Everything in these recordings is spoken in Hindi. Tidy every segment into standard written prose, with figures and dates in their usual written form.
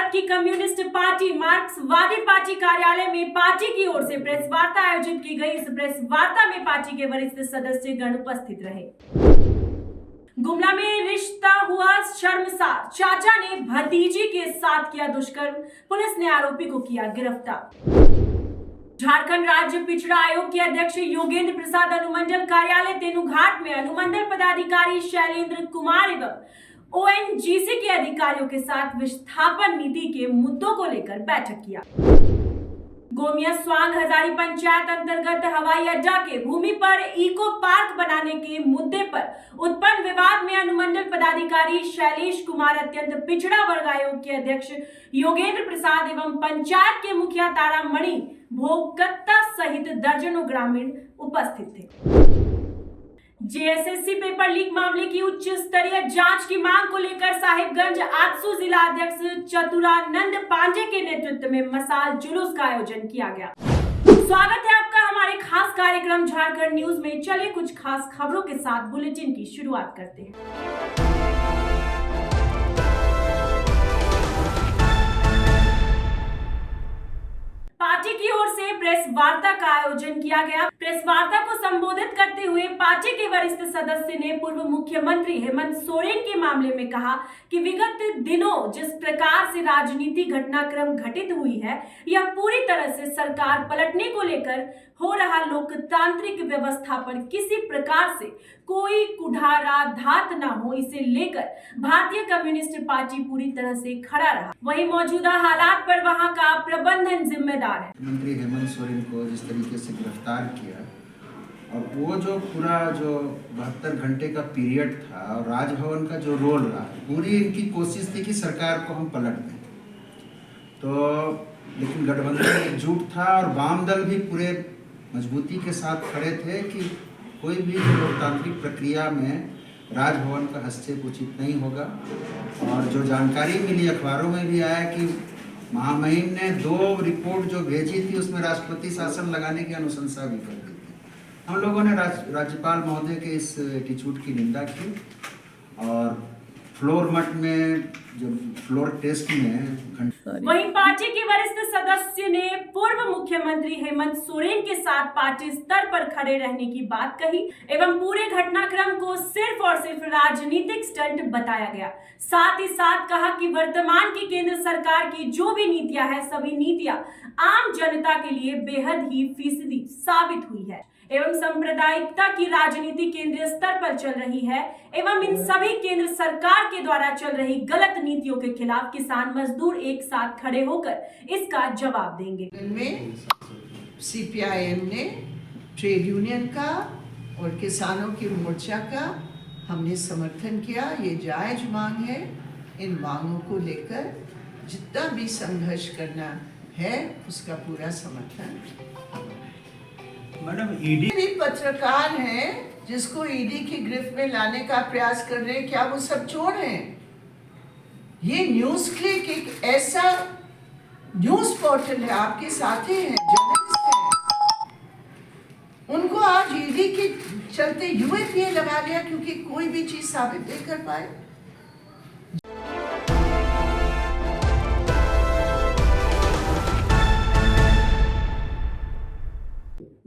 भारत की कम्युनिस्ट पार्टी मार्क्सवादी पार्टी कार्यालय में पार्टी की ओर से प्रेस वार्ता आयोजित की गई। इस प्रेस वार्ता में पार्टी के वरिष्ठ सदस्य गण उपस्थित रहे। गुमला में रिश्ता हुआ शर्मसार, चाचा ने भतीजी के साथ किया दुष्कर्म, पुलिस ने आरोपी को किया गिरफ्तार। झारखंड राज्य पिछड़ा आयोग के अध्यक्ष योगेंद्र प्रसाद अनुमंडल कार्यालय तेनुघाट में अनुमंडल पदाधिकारी शैलेंद्र कुमार एवं ओएनजीसी के अधिकारियों के साथ विस्थापन नीति के मुद्दों को लेकर बैठक किया। गोमिया स्वांग हजारी पंचायत अंतर्गत हवाई अड्डा के भूमि पर इको पार्क बनाने के मुद्दे पर उत्पन्न विवाद में अनुमंडल पदाधिकारी शैलेश कुमार, अत्यंत पिछड़ा वर्ग आयोग के अध्यक्ष योगेंद्र प्रसाद एवं पंचायत के मुखिया तारामणि भोगकत्ता सहित दर्जनों ग्रामीण उपस्थित थे। जेएसएससी पेपर लीक मामले की उच्च स्तरीय जांच की मांग को लेकर साहिबगंज आजसू जिला अध्यक्ष चतुरानंद पांडे के नेतृत्व में मसाल जुलूस का आयोजन किया गया। स्वागत है आपका हमारे खास कार्यक्रम झारखंड न्यूज में। चलिए कुछ खास खबरों के साथ बुलेटिन की शुरुआत करते हैं। पार्टी की ओर से प्रेस वार्ता का आयोजन किया गया। प्रेस वार्ता को संबोधित करते हुए पार्टी के वरिष्ठ सदस्य ने पूर्व मुख्यमंत्री हेमंत सोरेन के मामले में कहा कि विगत दिनों जिस प्रकार से राजनीति घटनाक्रम घटित हुई है, यह पूरी तरह से सरकार पलटने को लेकर हो रहा लोकतांत्रिक व्यवस्था पर किसी प्रकार से कोई कुठाराघात न हो, इसे लेकर भारतीय कम्युनिस्ट पार्टी पूरी तरह से खड़ा रहा। वहीं मौजूदा हालात पर वहां का प्रबंधन जिम्मेदार है। मंत्री हेमंत सोरेन को जिस तरीके से गिरफ्तार किया और वो जो पूरा 72 घंटे का पीरियड था और राजभवन का जो रोल रहा, पूरी इनकी कोशिश थी कि सरकार को हम पलट दें। तो लेकिन गठबंधन एकजुट था और वाम दल भी पूरे मजबूती के साथ खड़े थे कि कोई भी लोकतांत्रिक प्रक्रिया में राजभवन का हस्तक्षेप उचित नहीं होगा। और जो जानकारी मिली अखबारों में भी आया कि महामहिम ने 2 रिपोर्ट जो भेजी थी उसमें राष्ट्रपति शासन लगाने की अनुशंसा भी कर दी थी। हम लोगों ने राज्यपाल महोदय के इस एटीट्यूड की निंदा की और फ्लोर मट में जब फ्लोर टेस्ट में वहीं पार्टी के वरिष्ठ सदस्य ने पूर्व मुख्यमंत्री हेमंत सोरेन के साथ पार्टी स्तर पर खड़े रहने की बात कही एवं पूरे घटनाक्रम को सिर्फ और सिर्फ राजनीतिक स्टंट बताया गया। साथ ही साथ कहा कि वर्तमान की केंद्र सरकार की जो भी नीतियां हैं, सभी नीतियां आम जनता के लिए बेहद ही फीसदी साबित हुई है एवं सांप्रदायिकता की राजनीति केंद्रीय स्तर पर चल रही है एवं इन सभी केंद्र सरकार के द्वारा चल रही गलत नीतियों के खिलाफ किसान मजदूर एक साथ खड़े होकर इसका जवाब देंगे। में सीपीआईएम ने ट्रेड यूनियन का और किसानों की मोर्चा का हमने समर्थन किया। ये जायज मांग है। इन मांगों को लेकर जितना भी संघर्ष करना है उसका पूरा समर्थन। मैडम ईडी भी पत्रकार हैं जिसको ईडी की गिरफ्त में लाने का प्रयास कर रहे हैं, क्या वो सब चोर हैं? ये न्यूज क्लिक एक ऐसा न्यूज पोर्टल है, आपके साथी हैं, जर्नलिस्ट हैं, उनको आज ईडी के चलते यूएपीए लगा लिया क्योंकि कोई भी चीज साबित नहीं कर पाए।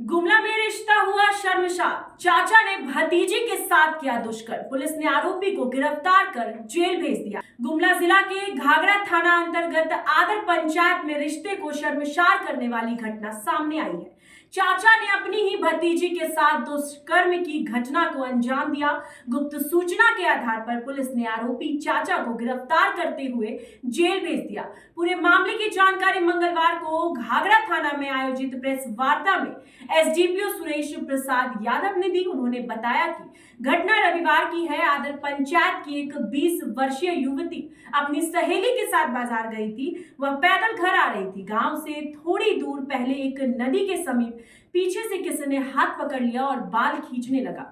गुमला में रिश्ता हुआ शर्मसार, चाचा ने भतीजे के साथ किया दुष्कर्म, पुलिस ने आरोपी को गिरफ्तार कर जेल भेज दिया। गुमला जिला के घाघरा थाना अंतर्गत आदर पंचायत में रिश्ते को शर्मसार करने वाली घटना सामने आई है। चाचा ने अपनी ही भतीजी के साथ दुष्कर्म की घटना को अंजाम दिया। गुप्त सूचना के आधार पर पुलिस ने आरोपी चाचा को गिरफ्तार करते हुए जेल भेज दिया। पूरे मामले की जानकारी मंगलवार को घाघरा थाना में आयोजित प्रेस वार्ता में एसडीपीओ सुरेश प्रसाद यादव ने दी। उन्होंने बताया कि घटना रविवार की है। आदर पंचायत की एक 20 वर्षीय युवती अपनी सहेली के साथ बाजार गई थी। वह पैदल घर आ रही थी। गांव से थोड़ी दूर पहले एक नदी के समीप पीछे से किसी ने हाथ पकड़ लिया और बाल खींचने लगा।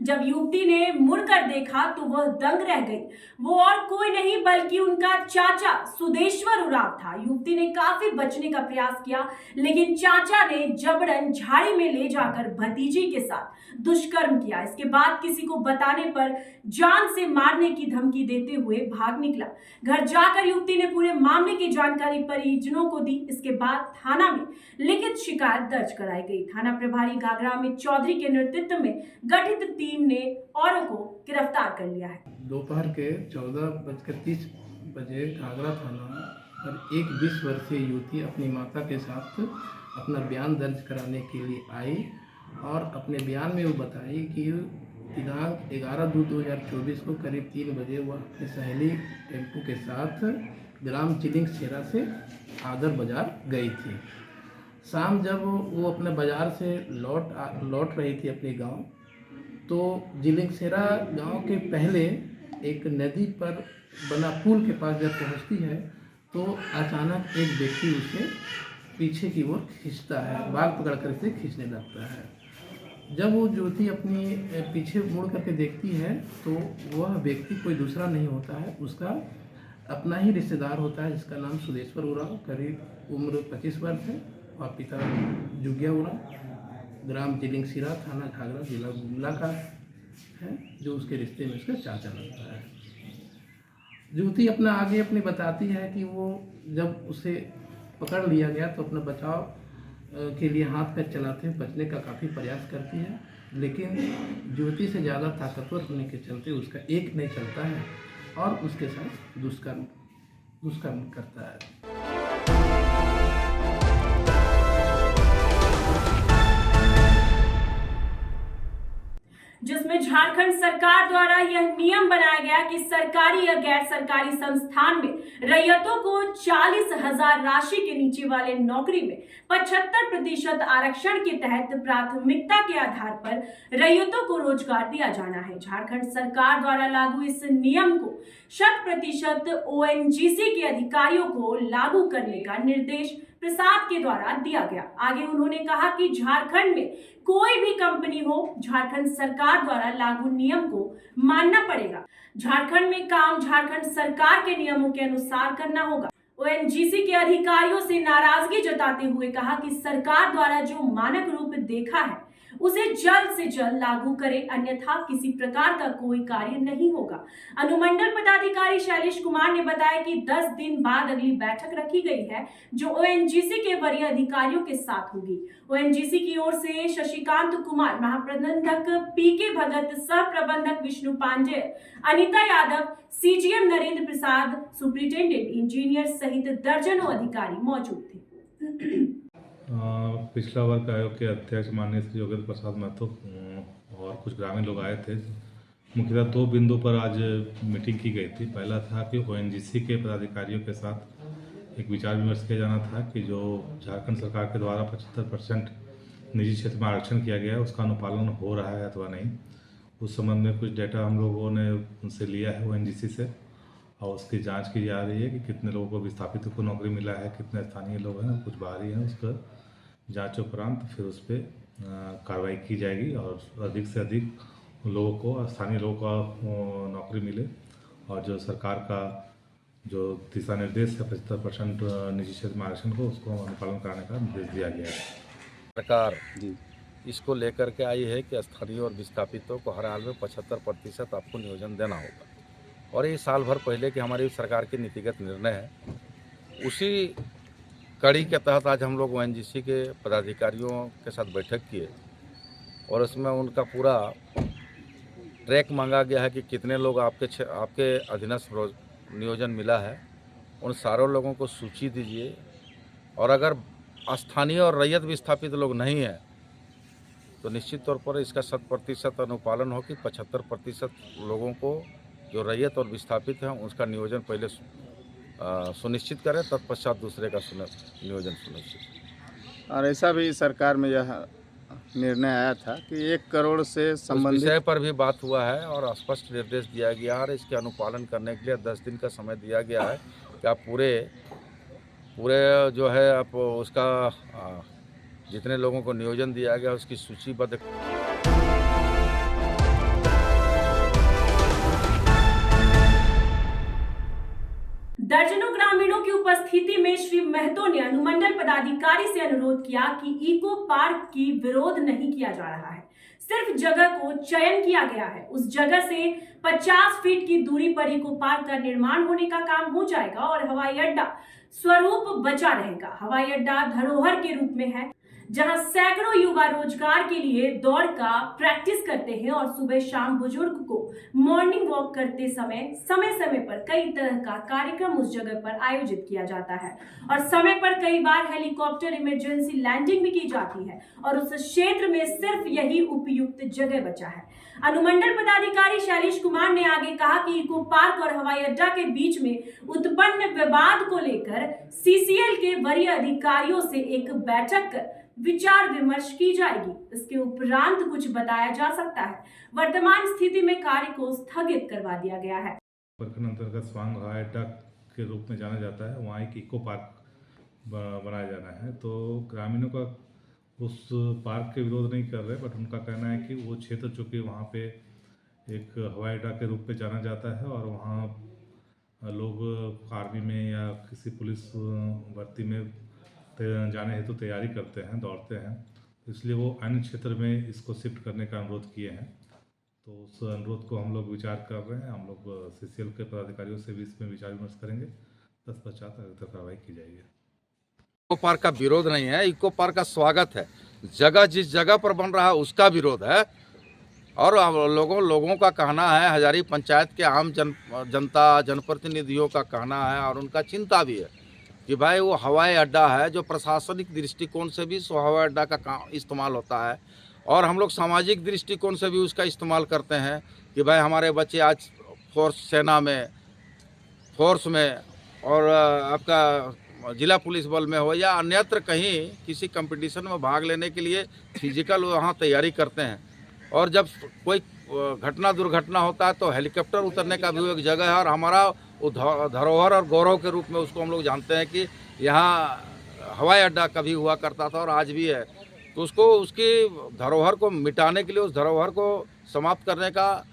जब युवती ने मुड़कर देखा तो वह दंग रह गई। वो और कोई नहीं बल्कि उनका चाचा सुदेश्वर उरांव था। युवती ने काफी बचने का प्रयास किया, लेकिन चाचा ने जबरन झाड़ी में ले जाकर भतीजी के साथ दुष्कर्म किया। इसके बाद किसी को बताने पर जान से मारने की धमकी देते हुए भाग निकला। घर जाकर युवती ने पूरे मामले की जानकारी परिजनों को दी। इसके बाद थाना में लिखित शिकायत दर्ज कराई गई। थाना प्रभारी घाघरा अमित चौधरी के नेतृत्व में गठित टीम ने औरों को गिरफ्तार कर लिया है। दोपहर के 14:30 बजे घाघरा थाना पर एक 20 वर्षीय युवती अपनी माता के साथ अपना बयान दर्ज कराने के लिए आई और अपने बयान में वो बताई कि दिनांक 11/2/2024 को करीब 3 बजे वह अपनी सहेली टेम्पू के साथ ग्राम चिलिंगसेरा से आदर बाजार गई थी। शाम जब वो अपने बाजार से लौट रही थी अपने गांव, तो चिलिंगसेरा गांव के पहले एक नदी पर बना पुल के पास जब पहुंचती है तो अचानक एक व्यक्ति उसे पीछे की ओर खींचता है, बाल पकड़कर इसे खींचने लगता है। जब वो युवती अपनी पीछे मुड़ करके देखती है तो वह व्यक्ति कोई दूसरा नहीं होता है, उसका अपना ही रिश्तेदार होता है जिसका नाम सुदेश्वर उरांव, करीब उम्र 25 वर्ष है और पिता जुगिया उरांव, ग्राम चिलिंगसेरा, थाना घाघरा, जिला गुमला का है, जो उसके रिश्ते में उसका चाचा लगता है। युवती अपनी बताती है कि वो जब उसे पकड़ लिया गया तो अपना बचाव के लिए हाथ पैर चलाते हुए बचने का काफ़ी प्रयास करती है, लेकिन युवती से ज़्यादा ताकतवर होने के चलते उसका एक नहीं चलता है और उसके साथ दुष्कर्म करता है। जिसमें झारखंड सरकार द्वारा यह नियम बनाया गया कि सरकारी या गैर सरकारी संस्थान में रैयतों को 40,000 राशि के नीचे वाले नौकरी में 75% आरक्षण के तहत प्राथमिकता के आधार पर रैयतों को रोजगार दिया जाना है। झारखंड सरकार द्वारा लागू इस नियम को 100% ओएनजीसी के अधिकारियों को लागू करने का निर्देश प्रसाद के द्वारा दिया गया। आगे उन्होंने कहा कि झारखंड में कोई भी कंपनी हो, झारखंड सरकार द्वारा लागू नियम को मानना पड़ेगा। झारखंड में काम झारखंड सरकार के नियमों के अनुसार करना होगा। ओएनजीसी के अधिकारियों से नाराजगी जताते हुए कहा कि सरकार द्वारा जो मानक रूप देखा है उसे जल्द से जल्द लागू करें, अन्यथा किसी प्रकार का कोई कार्य नहीं होगा। अनुमंडल पदाधिकारी शैलेश कुमार ने बताया कि 10 दिन बाद अगली बैठक रखी गई है जो ओएनजीसी के वरीय अधिकारियों के साथ होगी। ओएनजीसी की ओर से शशिकांत कुमार, महाप्रबंधक पीके भगत, सह प्रबंधक विष्णु पांडे, अनिता यादव, सीजीएम नरेंद्र प्रसाद, सुप्रिंटेंडेंट इंजीनियर सहित दर्जनों अधिकारी मौजूद थे। पिछला वर्ग आयोग के अध्यक्ष माननीय श्री योगेंद्र प्रसाद महतो और कुछ ग्रामीण लोग आए थे। मुख्यतः 2 बिंदु पर आज मीटिंग की गई थी। पहला था कि ओएनजीसी के पदाधिकारियों के साथ एक विचार विमर्श किया जाना था कि जो झारखंड सरकार के द्वारा 75% निजी क्षेत्र में आरक्षण किया गया है उसका अनुपालन हो रहा है अथवा नहीं। उस संबंध में कुछ डेटा हम लोगों ने उनसे लिया है ओएनजीसी से और उसकी जांच की जा रही है कि कितने लोगों को विस्थापित को नौकरी मिला है, कितने स्थानीय लोग हैं, कुछ बाहरी हैं। उसका जांच उपरांत फिर उस पर कार्रवाई की जाएगी और अधिक से अधिक लोगों को, स्थानीय लोगों को नौकरी मिले और जो सरकार का जो दिशा निर्देश है 75% निजी क्षेत्र में आरक्षण को उसको अनुपालन कराने का निर्देश दिया गया है। सरकार इसको लेकर के आई है कि स्थानीय और विस्थापितों को हर हाल में 75% आपको नियोजन देना होगा और ये साल भर पहले की हमारी सरकार की नीतिगत निर्णय है। उसी कड़ी के तहत आज हम लोग ओएनजीसी के पदाधिकारियों के साथ बैठक किए और उसमें उनका पूरा ट्रैक मांगा गया है कि कितने लोग आपके अधीनस्थ नियोजन मिला है, उन सारों लोगों को सूची दीजिए और अगर स्थानीय और रैयत विस्थापित लोग नहीं हैं तो निश्चित तौर पर इसका 100% अनुपालन हो कि 75% लोगों को जो रैयत और विस्थापित हैं उसका नियोजन पहले सुनिश्चित करें, तत्पश्चात दूसरे का नियोजन सुनिश्चित। और ऐसा भी सरकार में यह निर्णय आया था कि 1 करोड़ से संबंधित विषय पर भी बात हुआ है और स्पष्ट निर्देश दिया गया और इसके अनुपालन करने के लिए 10 दिन का समय दिया गया है कि आप पूरे जो है आप उसका जितने लोगों को नियोजन दिया गया उसकी सूचीबद्ध दर्जनों ग्रामीणों की उपस्थिति में श्री महतो ने अनुमंडल पदाधिकारी से अनुरोध किया कि इको पार्क की विरोध नहीं किया जा रहा है, सिर्फ जगह को चयन किया गया है। उस जगह से 50 फीट की दूरी पर इको पार्क का निर्माण होने का काम हो जाएगा और हवाई अड्डा स्वरूप बचा रहेगा। हवाई अड्डा धरोहर के रूप में है, जहां सैकड़ों युवा रोजगार के लिए दौड़ का प्रैक्टिस करते हैं और सुबह शाम बुजुर्ग को मॉर्निंग वॉक करते समय पर कई तरह का कार्यक्रम उस जगह पर आयोजित किया जाता है और समय पर कई बार हेलीकॉप्टर इमरजेंसी लैंडिंग भी की जाती है और उस क्षेत्र में सिर्फ यही उपयुक्त जगह बचा है। अनुमंडल पदाधिकारी शैलेश कुमार ने आगे कहा कि इको पार्क और हवाई अड्डा के बीच में उत्पन्न विवाद को लेकर CCL के वरीय अधिकारियों से एक बैठक कर विचार विमर्श की जाएगी। इसके उपरांत कुछ बताया जा सकता है। वर्तमान स्थिति में कार्य को स्थगित करवा दिया गया है। प्रखंड अंतर्गत स्वांग हवाई अड्डा के रूप में जाना जाता है, वहाँ एक इको पार्क बनाया जाना है। तो ग्रामीणों का उस पार्क के विरोध नहीं कर रहे, बट उनका कहना है कि वो क्षेत्र चूँकि वहाँ पे एक हवाई अड्डा के रूप में जाना जाता है और वहाँ लोग आर्मी में या किसी पुलिस भर्ती में जाने हेतु तैयारी करते हैं, दौड़ते हैं, तो इसलिए वो अन्य क्षेत्र में इसको शिफ्ट करने का अनुरोध किए हैं। तो उस अनुरोध को हम लोग विचार कर रहे हैं। हम लोग CCL के पदाधिकारियों से भी इसमें विचार विमर्श करेंगे, तत्पश्चात कार्रवाई की जाएगी। इको पार्क का विरोध नहीं है, इको पार्क का स्वागत है। जगह जिस जगह पर बन रहा है उसका विरोध है और लोगों का कहना है, हजारी पंचायत के आम जनता जनप्रतिनिधियों का कहना है और उनका चिंता भी है कि भाई वो हवाई अड्डा है जो प्रशासनिक दृष्टिकोण से भी हवाई अड्डा का इस्तेमाल होता है और हम लोग सामाजिक दृष्टिकोण से भी उसका इस्तेमाल करते हैं कि भाई हमारे बच्चे आज सेना में, फोर्स में और आपका जिला पुलिस बल में हो या अन्यत्र कहीं किसी कंपटीशन में भाग लेने के लिए फिजिकल वहाँ तैयारी करते हैं। और जब कोई दुर्घटना होता है तो हेलीकॉप्टर उतरने का भी एक जगह है और हमारा धरोहर और गौरव के रूप में उसको हम लोग जानते हैं कि यहाँ हवाई अड्डा कभी हुआ करता था और आज भी है। तो उसको उसकी धरोहर को मिटाने के लिए, उस धरोहर को समाप्त करने का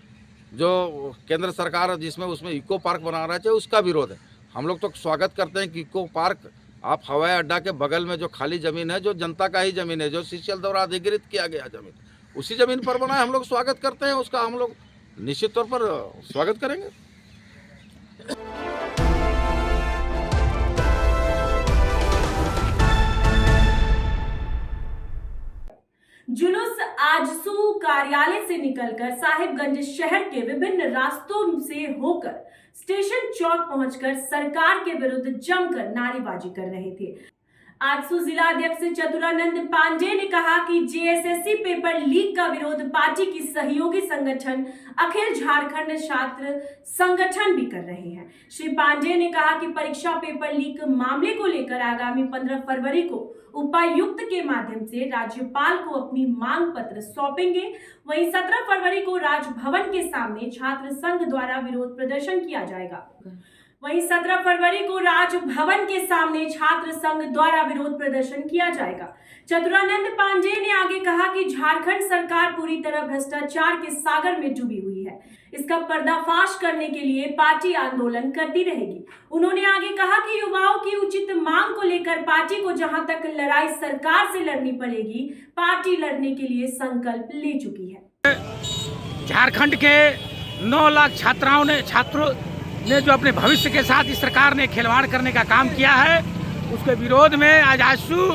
जो केंद्र सरकार जिसमें उसमें इको पार्क बना रहा है उसका विरोध है। हम लोग तो स्वागत करते हैं कि इको पार्क आप हवाई अड्डा के बगल में जो खाली ज़मीन है, जो जनता का ही ज़मीन है, जो CCL द्वारा अधिकृत किया गया ज़मीन, उसी ज़मीन पर बना है। हम लोग स्वागत करते हैं उसका, हम लोग निश्चित तौर पर स्वागत करेंगे। जुलूस आजसू कार्यालय से निकलकर साहिबगंज शहर के विभिन्न रास्तों से होकर स्टेशन चौक पहुंचकर सरकार के विरुद्ध जमकर नारेबाजी कर रहे थे। आजसू जिला अध्यक्ष चतुरानंद पांडे ने कहा कि JSSC पेपर लीक का विरोध पार्टी की सहयोगी संगठन अखिल झारखंड छात्र संगठन भी कर रहे हैं। श्री पांडे ने कहा कि परीक्षा पेपर लीक मामले को लेकर आगामी 15 फरवरी को उपायुक्त के माध्यम से राज्यपाल को अपनी मांग पत्र सौंपेंगे। वहीं 17 फरवरी को राजभवन के सामने छात्र संघ द्वारा विरोध प्रदर्शन किया जाएगा। वहीं 17 फरवरी को राजभवन के सामने छात्र संघ द्वारा विरोध प्रदर्शन किया जाएगा। चतुरानंद पांडे ने आगे कहा कि झारखंड सरकार पूरी तरह भ्रष्टाचार के सागर में डूबी हुई है। इसका पर्दाफाश करने के लिए पार्टी आंदोलन करती रहेगी। उन्होंने आगे कहा कि युवाओं की उचित मांग को लेकर पार्टी को जहां तक लड़ाई सरकार से लड़नी पड़ेगी, पार्टी लड़ने के लिए संकल्प ले चुकी है। झारखंड के 9 लाख छात्रों ने जो अपने भविष्य के साथ इस सरकार ने खिलवाड़ करने का काम किया है, उसके विरोध में आज आजसू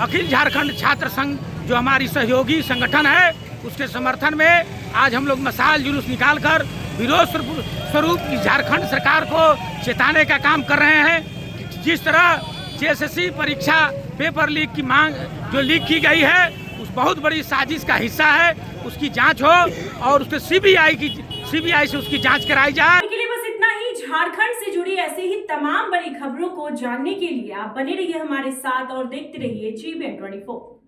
अखिल झारखंड छात्र संघ जो हमारी सहयोगी संगठन है, उसके समर्थन में आज हम लोग मशाल जुलूस निकालकर विरोध स्वरूप झारखंड सरकार को चेताने का काम कर रहे हैं। जिस तरह JSSC परीक्षा पेपर लीक की मांग जो लीक की गई है, उस बहुत बड़ी साजिश का हिस्सा है, उसकी जांच हो और उसके CBI से उसकी जांच कराई जाए। के लिए बस इतना ही। झारखंड से जुड़ी ऐसे ही तमाम बड़ी खबरों को जानने के लिए आप बने रहिए हमारे साथ और देखते रहिए GBN 24।